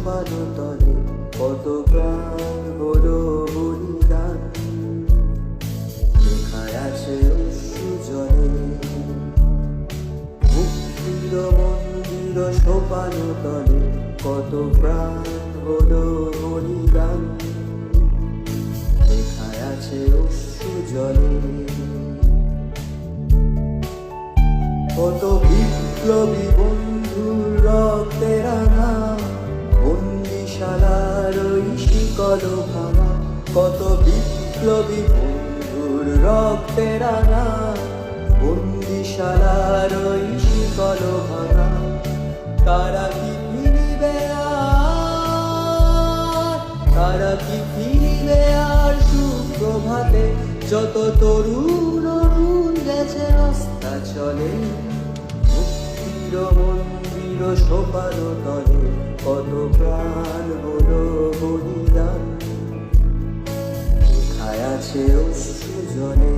সোপানো তলে কত প্রাণ হলো বলিদান। লেখায় আছে অশ্রু জলে মুক্তির মন্দির সোপানো তলে কত প্রাণ হলো বলিদান। লেখায় আছে অশ্রু জলে কত বিপ্লবী বন্ধুর রক্তে রাঙা বন্দিশালার ওই শিকল ভাঙা। কত বিপ্লবী বন্ধুর রক্তে রাঙা বন্দিশালার ওই শিকল ভাঙা। তারা কি ফিরিবে আর, তারা কি ফিরিবে আর সুপ্রভাতে? যত তরুণ অরুণ গেছে রাস্তা চলে মুক্তির মন্দির সোপানো তলে কত প্রাণ হলো বলিদান। লেখায় আছে অশ্রু জলে।